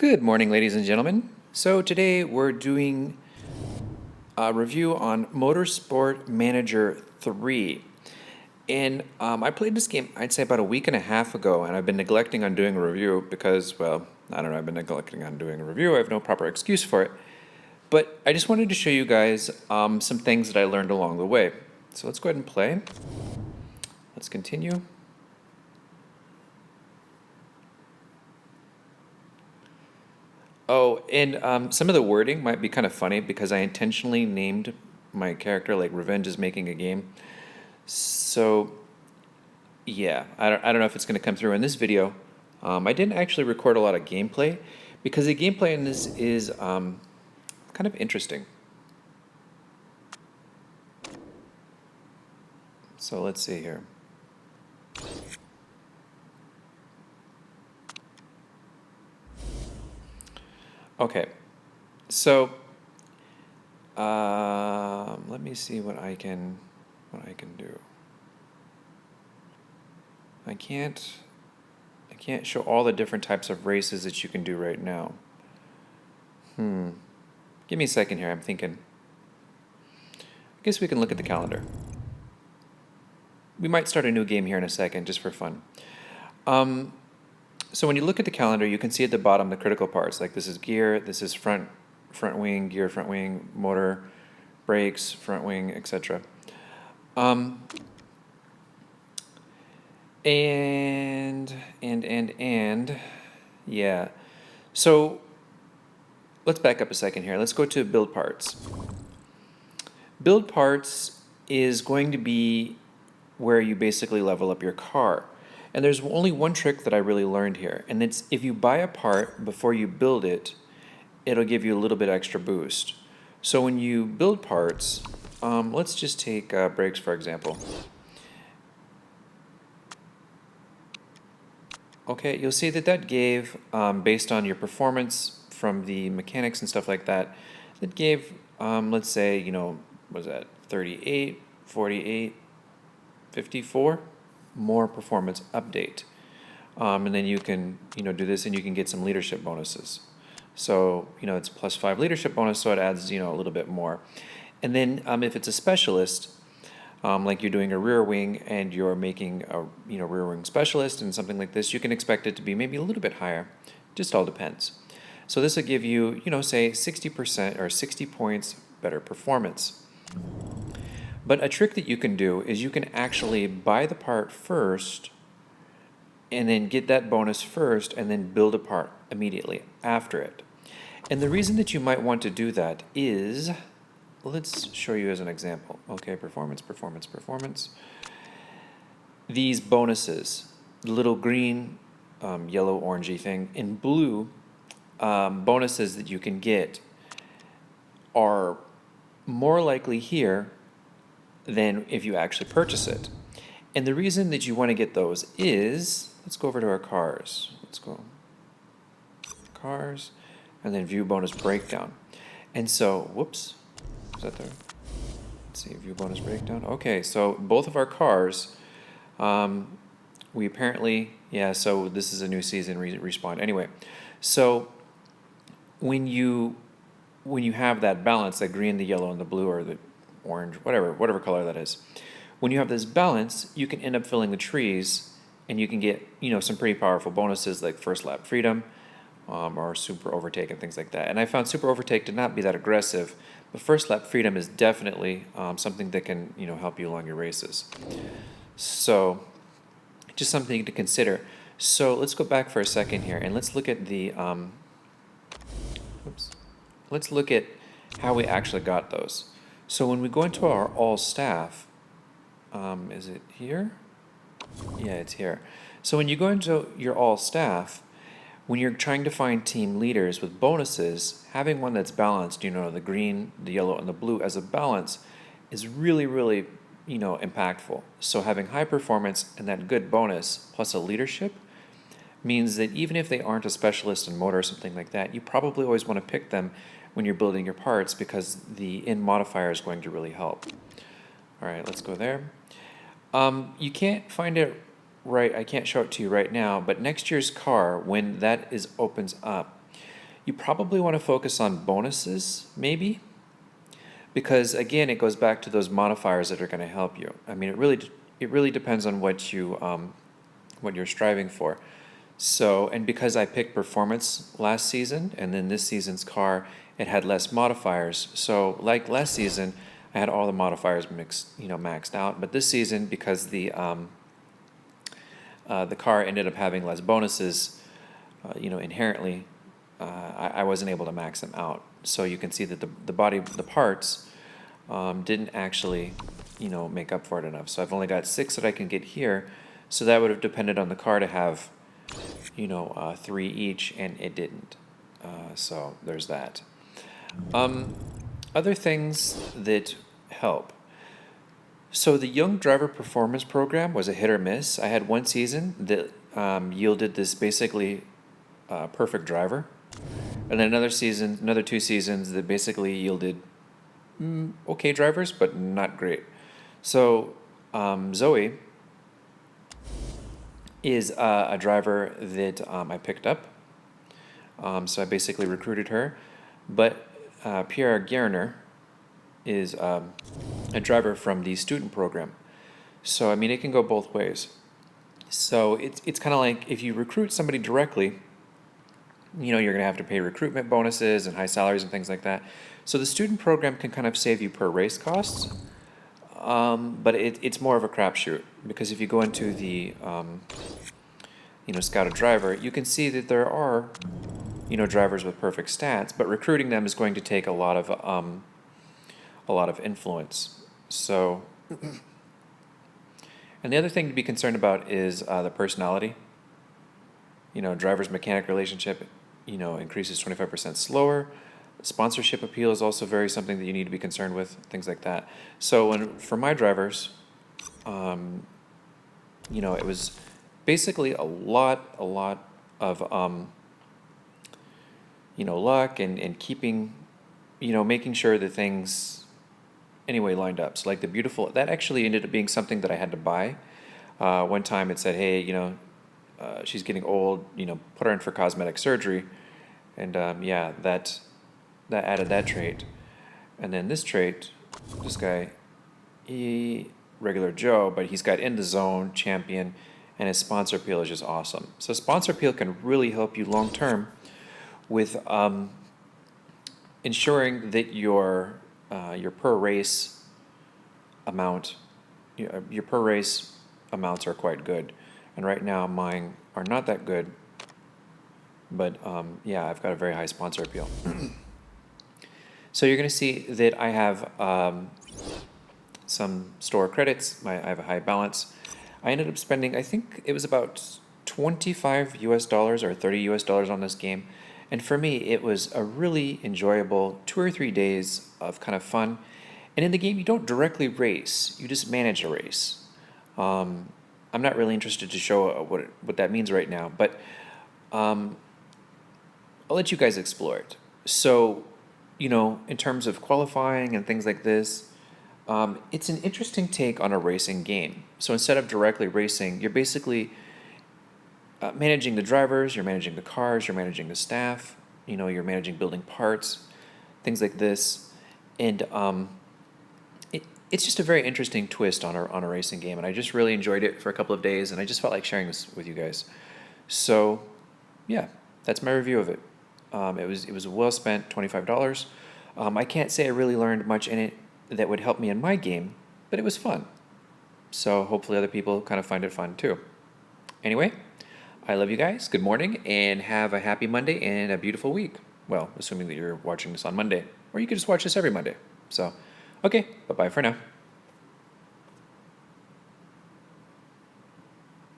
Good morning, ladies and gentlemen. So today we're doing a review on Motorsport Manager 3. And I played this game, I'd say about a week and a half ago, and I've been neglecting on doing a review because, well, I don't know, I've been neglecting on doing a review. I have no proper excuse for it. But I just wanted to show you guys some things that I learned along the way. So let's go ahead and play. Let's continue. Oh, and some of the wording might be kind of funny because I intentionally named my character like Revenge is Making a Game. So, yeah, I don't know if it's going to come through in this video. I didn't actually record a lot of gameplay because the gameplay in this is kind of interesting. So let's see here. Okay, so let me see what I can do. I can't show all the different types of races that you can do right now. Give me a second here. I'm thinking. I guess we can look at the calendar. We might start a new game here in a second, just for fun. So when you look at the calendar, you can see at the bottom the critical parts. Like this is gear, this is front wing, gear, front wing, motor, brakes, front wing, etc. And yeah. So let's back up a second here. Let's go to build parts. Build parts is going to be where you basically level up your car. And there's only one trick that I really learned here, and it's if you buy a part before you build it, it'll give you a little bit extra boost. So when you build parts, let's just take brakes for example. Okay, you'll see that gave, based on your performance from the mechanics and stuff like that, that gave, let's say, what was that, 38, 48, 54? More performance update. And then you can, do this and you can get some leadership bonuses. So, it's +5 leadership bonus, so it adds, a little bit more. And then if it's a specialist, like you're doing a rear wing and you're making a, rear wing specialist and something like this, you can expect it to be maybe a little bit higher. Just all depends. So this will give you, say 60% or 60 points better performance. But a trick that you can do is you can actually buy the part first and then get that bonus first and then build a part immediately after it. And the reason that you might want to do that is, let's show you as an example. Okay, performance. These bonuses, the little green, yellow, orangey thing, and blue bonuses that you can get are more likely here than if you actually purchase it. And the reason that you want to get those is, let's go over to our cars. Let's go cars, and then view bonus breakdown. And so, whoops, is that there? Let's see, view bonus breakdown. Okay, so both of our cars, we apparently, yeah, so this is a new season respawn. Anyway, so when you have that balance, that green, the yellow, and the blue, or the orange, whatever color that is. When you have this balance, you can end up filling the trees, and you can get some pretty powerful bonuses like first lap freedom, or super overtake and things like that. And I found super overtake to not be that aggressive, but first lap freedom is definitely something that can help you along your races. So just something to consider. So let's go back for a second here, and let's look at the let's look at how we actually got those. So when we go into our all staff, is it here? Yeah, it's here. So when you go into your all staff, when you're trying to find team leaders with bonuses, having one that's balanced, the green, the yellow, and the blue as a balance is really, really, impactful. So having high performance and that good bonus plus a leadership means that even if they aren't a specialist in motor or something like that, you probably always want to pick them when you're building your parts because the in modifier is going to really help. All right, let's go there. You can't find it right, I can't show it to you right now, but next year's car, when that opens up, You probably want to focus on bonuses, maybe, because again, it goes back to those modifiers that are going to help you. I mean, it really depends on what you're striving for. So, and because I picked performance last season, and then this season's car, it had less modifiers. So, like last season, I had all the modifiers maxed out. But this season, because the car ended up having less bonuses, inherently, I wasn't able to max them out. So you can see that the parts didn't actually, make up for it enough. So I've only got 6 that I can get here. So that would have depended on the car to have, 3 each, and it didn't. So there's that. Other things that help. So the Young Driver Performance Program was a hit or miss. I had one season that yielded this basically perfect driver, and then another 2 seasons that basically yielded okay drivers, but not great. So Zoe is a driver that I picked up. So I basically recruited her, but Pierre Gerner is a driver from the student program. So I mean, it can go both ways. So it's kind of like if you recruit somebody directly, you're going to have to pay recruitment bonuses and high salaries and things like that. So the student program can kind of save you per race costs, but it's more of a crapshoot, because if you go into the Scout a Driver, you can see that there are drivers with perfect stats, but recruiting them is going to take a lot of influence. So, and the other thing to be concerned about is the personality. Driver's mechanic relationship, increases 25% slower. Sponsorship appeal is also something that you need to be concerned with, things like that. So for my drivers, it was basically a lot of, luck and keeping, making sure that things anyway lined up. So like that actually ended up being something that I had to buy. One time it said, hey, she's getting old, put her in for cosmetic surgery. And that added that trait. And then this trait, this guy, regular Joe, but he's got In the Zone, Champion, and his sponsor appeal is just awesome. So sponsor appeal can really help you long term with ensuring that your per race amount, your per race amounts are quite good. And right now mine are not that good, but I've got a very high sponsor appeal. So you're going to see that I have some store credits. I have a high balance. I ended up spending, I think it was about $25 or $30 on this game. And for me, it was a really enjoyable 2 or 3 days of kind of fun. And in the game, you don't directly race, you just manage a race. I'm not really interested to show what that means right now, but I'll let you guys explore it. So, in terms of qualifying and things like this, it's an interesting take on a racing game. So instead of directly racing, you're basically managing the drivers, you're managing the cars, you're managing the staff, you're managing building parts, things like this. And it's just a very interesting twist on a racing game, and I just really enjoyed it for a couple of days, and I just felt like sharing this with you guys. So, yeah, that's my review of it. It was well spent, $25. I can't say I really learned much in it that would help me in my game, but it was fun. So hopefully other people kind of find it fun too. Anyway, I love you guys. Good morning, and have a happy Monday and a beautiful week. Well, assuming that you're watching this on Monday, or you could just watch this every Monday. So, okay, bye-bye for now.